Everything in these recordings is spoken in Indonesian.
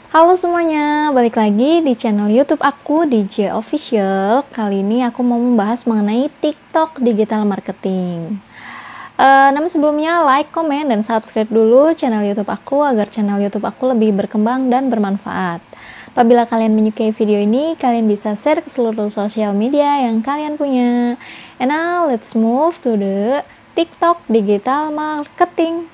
Halo semuanya, balik lagi di channel YouTube aku DJ Official. Kali ini aku mau membahas mengenai TikTok digital marketing. Namun sebelumnya like, komen, dan subscribe dulu channel YouTube aku agar channel YouTube aku lebih berkembang dan bermanfaat. Apabila kalian menyukai video ini, kalian bisa share ke seluruh sosial media yang kalian punya. And now let's move to the TikTok digital marketing.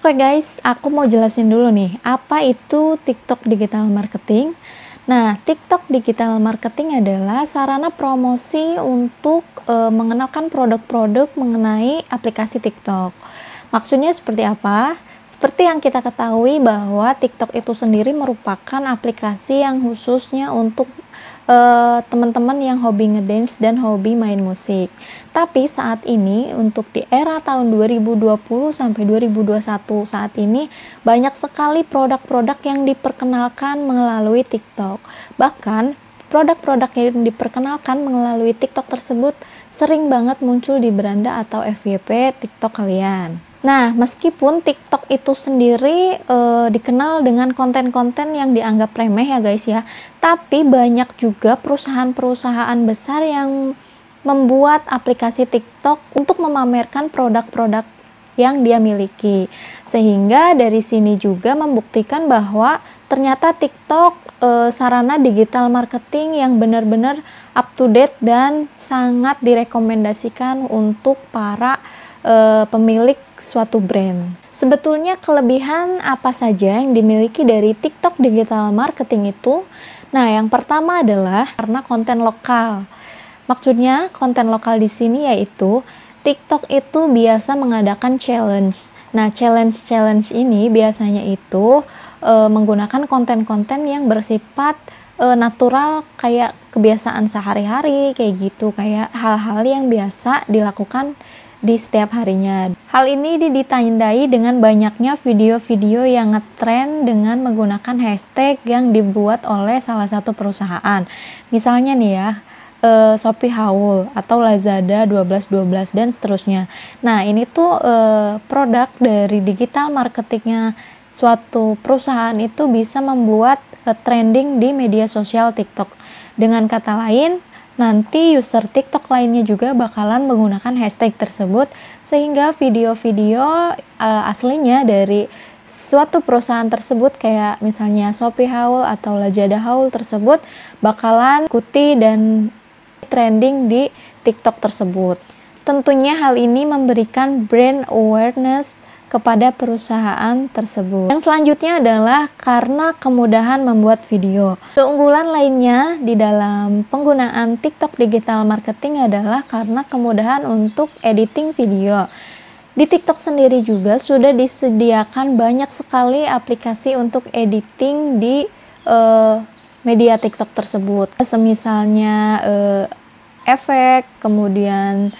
Oke guys, aku mau jelasin dulu nih, apa itu TikTok digital marketing. Nah, TikTok digital marketing adalah sarana promosi untuk mengenalkan produk-produk mengenai aplikasi TikTok. Maksudnya seperti apa? Seperti yang kita ketahui bahwa TikTok itu sendiri merupakan aplikasi yang khususnya untuk teman-teman yang hobi ngedance dan hobi main musik. Tapi saat ini untuk di era tahun 2020 sampai 2021 saat ini banyak sekali produk-produk yang diperkenalkan melalui TikTok. Bahkan produk-produk yang diperkenalkan melalui TikTok tersebut sering banget muncul di beranda atau FYP TikTok kalian. Nah, meskipun TikTok itu sendiri dikenal dengan konten-konten yang dianggap remeh ya guys ya, tapi banyak juga perusahaan-perusahaan besar yang membuat aplikasi TikTok untuk memamerkan produk-produk yang dia miliki. Sehingga dari sini juga membuktikan bahwa ternyata TikTok sarana digital marketing yang benar-benar up to date dan sangat direkomendasikan untuk para pemilik suatu brand. Sebetulnya kelebihan apa saja yang dimiliki dari TikTok digital marketing itu? Nah, yang pertama adalah karena konten lokal. Maksudnya konten lokal di sini yaitu TikTok itu biasa mengadakan challenge. Nah, challenge ini biasanya itu menggunakan konten-konten yang bersifat natural, kayak kebiasaan sehari-hari kayak gitu, kayak hal-hal yang biasa dilakukan di setiap harinya. Hal ini ditandai dengan banyaknya video-video yang ngetrend dengan menggunakan hashtag yang dibuat oleh salah satu perusahaan. Misalnya nih ya, Shopee Haul atau Lazada 1212 dan seterusnya. Nah, ini tuh produk dari digital marketingnya suatu perusahaan itu bisa membuat trending di media sosial TikTok. Dengan kata lain, nanti user TikTok lainnya juga bakalan menggunakan hashtag tersebut, sehingga video-video aslinya dari suatu perusahaan tersebut kayak misalnya Shopee Haul atau Lazada Haul tersebut bakalan ikuti dan trending di TikTok tersebut. Tentunya hal ini memberikan brand awareness kepada perusahaan tersebut. Yang selanjutnya adalah karena kemudahan membuat video. Keunggulan lainnya di dalam penggunaan TikTok digital marketing adalah karena kemudahan untuk editing video. Di TikTok sendiri juga sudah disediakan banyak sekali aplikasi untuk editing di media TikTok tersebut. Semisalnya efek, kemudian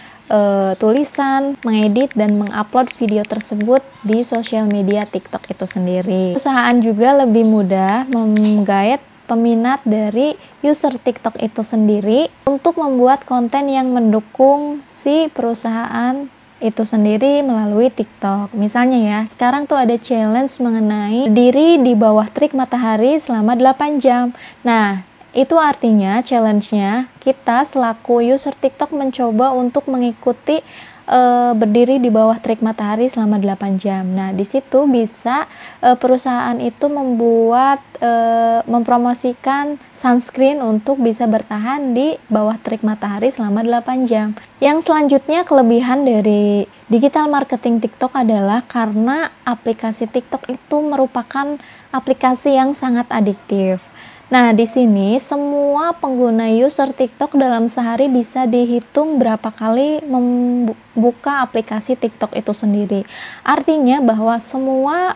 tulisan, mengedit dan mengupload video tersebut di sosial media TikTok itu sendiri. Perusahaan juga lebih mudah menggait peminat dari user TikTok itu sendiri untuk membuat konten yang mendukung si perusahaan itu sendiri melalui TikTok. Misalnya ya, sekarang tuh ada challenge mengenai berdiri di bawah terik matahari selama 8 jam. Nah, itu artinya challenge-nya kita selaku user TikTok mencoba untuk mengikuti berdiri di bawah terik matahari selama 8 jam. Nah, di situ bisa perusahaan itu mempromosikan sunscreen untuk bisa bertahan di bawah terik matahari selama 8 jam. Yang selanjutnya kelebihan dari digital marketing TikTok adalah karena aplikasi TikTok itu merupakan aplikasi yang sangat adiktif. Nah, di sini semua pengguna user TikTok dalam sehari bisa dihitung berapa kali membuka aplikasi TikTok itu sendiri. Artinya bahwa semua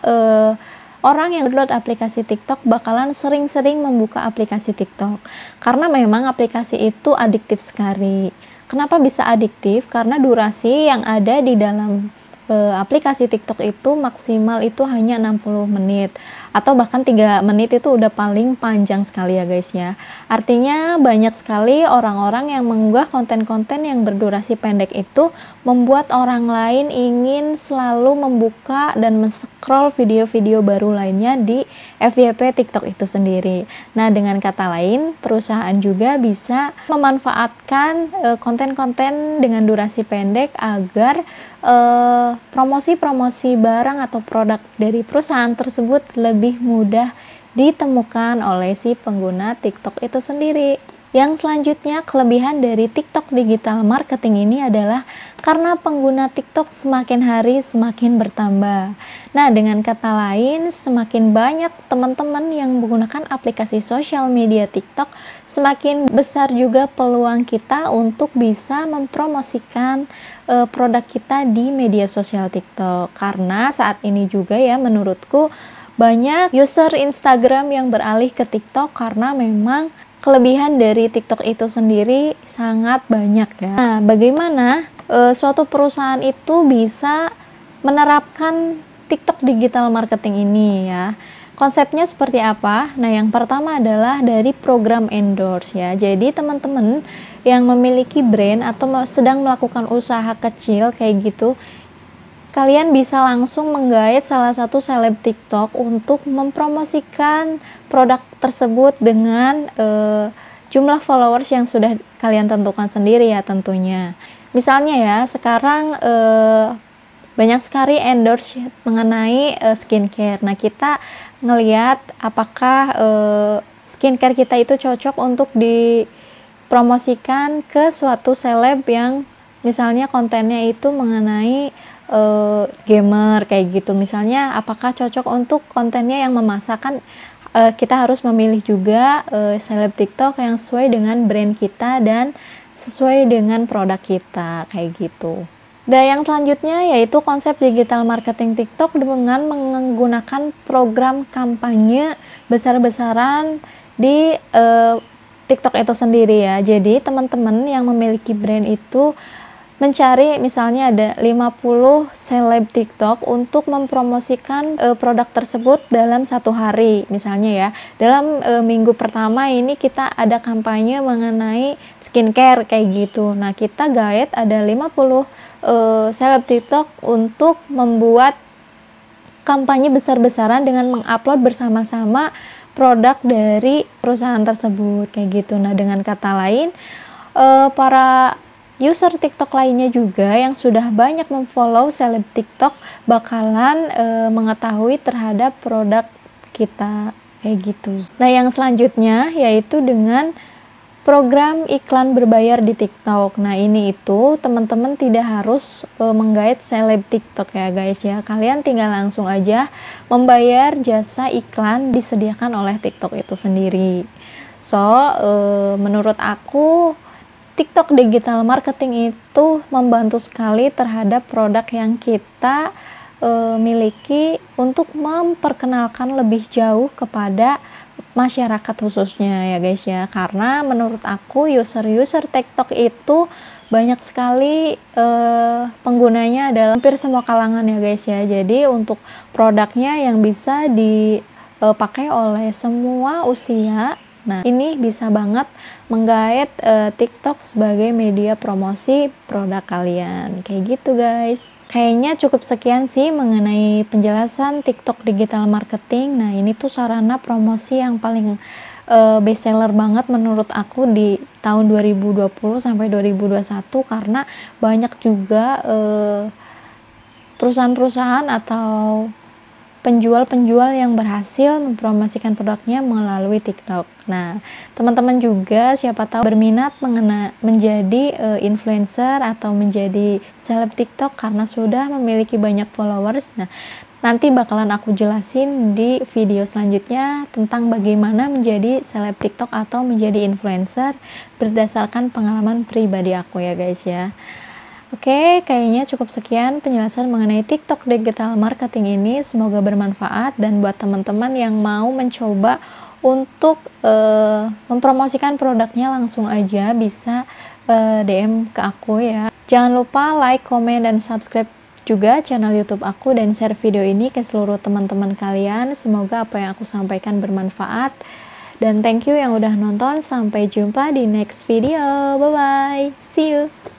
orang yang download aplikasi TikTok bakalan sering-sering membuka aplikasi TikTok. Karena memang aplikasi itu adiktif sekali. Kenapa bisa adiktif? Karena durasi yang ada di dalam aplikasi TikTok itu maksimal itu hanya 60 menit atau bahkan 3 menit itu udah paling panjang sekali ya guys ya. Artinya banyak sekali orang-orang yang mengunggah konten-konten yang berdurasi pendek itu membuat orang lain ingin selalu membuka dan men-scroll video-video baru lainnya di FYP TikTok itu sendiri. Nah, dengan kata lain, perusahaan juga bisa memanfaatkan konten-konten dengan durasi pendek agar promosi-promosi barang atau produk dari perusahaan tersebut lebih mudah ditemukan oleh si pengguna TikTok itu sendiri. Yang selanjutnya, kelebihan dari TikTok digital marketing ini adalah karena pengguna TikTok semakin hari semakin bertambah. Nah, dengan kata lain, semakin banyak teman-teman yang menggunakan aplikasi sosial media TikTok, semakin besar juga peluang kita untuk bisa mempromosikan produk kita di media sosial TikTok. Karena saat ini juga ya, menurutku banyak user Instagram yang beralih ke TikTok karena memang kelebihan dari TikTok itu sendiri sangat banyak ya. Nah, bagaimana suatu perusahaan itu bisa menerapkan TikTok digital marketing ini ya? Konsepnya seperti apa? Nah, yang pertama adalah dari program endorse ya. Jadi teman-teman yang memiliki brand atau sedang melakukan usaha kecil kayak gitu, kalian bisa langsung menggait salah satu seleb TikTok untuk mempromosikan produk tersebut dengan jumlah followers yang sudah kalian tentukan sendiri ya tentunya. Misalnya ya, sekarang banyak sekali endorse mengenai skincare. Nah, kita ngelihat apakah skincare kita itu cocok untuk dipromosikan ke suatu seleb yang misalnya kontennya itu mengenai gamer kayak gitu. Misalnya apakah cocok untuk kontennya yang memasakkan, kita harus memilih juga seleb TikTok yang sesuai dengan brand kita dan sesuai dengan produk kita kayak gitu. Dan yang selanjutnya yaitu konsep digital marketing TikTok dengan menggunakan program kampanye besar-besaran di TikTok itu sendiri ya. Jadi teman-teman yang memiliki brand itu mencari misalnya ada 50 seleb TikTok untuk mempromosikan produk tersebut dalam satu hari misalnya ya. Dalam minggu pertama ini kita ada kampanye mengenai skincare kayak gitu. Nah, kita guide ada 50 seleb TikTok untuk membuat kampanye besar-besaran dengan mengupload bersama-sama produk dari perusahaan tersebut kayak gitu. Nah, dengan kata lain, para user TikTok lainnya juga yang sudah banyak memfollow seleb TikTok bakalan mengetahui terhadap produk kita kayak gitu. Nah, yang selanjutnya yaitu dengan program iklan berbayar di TikTok. Nah, ini itu teman-teman tidak harus menggait seleb TikTok ya guys ya. Kalian tinggal langsung aja membayar jasa iklan disediakan oleh TikTok itu sendiri. So, menurut aku TikTok digital marketing itu membantu sekali terhadap produk yang kita miliki untuk memperkenalkan lebih jauh kepada masyarakat khususnya ya guys ya. Karena menurut aku user-user TikTok itu banyak sekali penggunanya adalah hampir semua kalangan ya guys ya. Jadi untuk produknya yang bisa dipakai oleh semua usia. Nah, ini bisa banget menggait TikTok sebagai media promosi produk kalian. Kayak gitu guys. Kayaknya cukup sekian sih mengenai penjelasan TikTok digital marketing. Nah, ini tuh sarana promosi yang paling best seller banget menurut aku di tahun 2020 sampai 2021 karena banyak juga perusahaan-perusahaan atau penjual-penjual yang berhasil mempromosikan produknya melalui TikTok. Nah, teman-teman juga siapa tahu berminat menjadi influencer atau menjadi seleb TikTok karena sudah memiliki banyak followers. Nah, nanti bakalan aku jelasin di video selanjutnya tentang bagaimana menjadi seleb TikTok atau menjadi influencer berdasarkan pengalaman pribadi aku ya guys ya. Oke, kayaknya cukup sekian penjelasan mengenai TikTok digital marketing ini. Semoga bermanfaat dan buat teman-teman yang mau mencoba untuk mempromosikan produknya langsung aja bisa DM ke aku ya. Jangan lupa like, komen, dan subscribe juga channel YouTube aku dan share video ini ke seluruh teman-teman kalian. Semoga apa yang aku sampaikan bermanfaat. Dan thank you yang udah nonton. Sampai jumpa di next video. Bye bye. See you.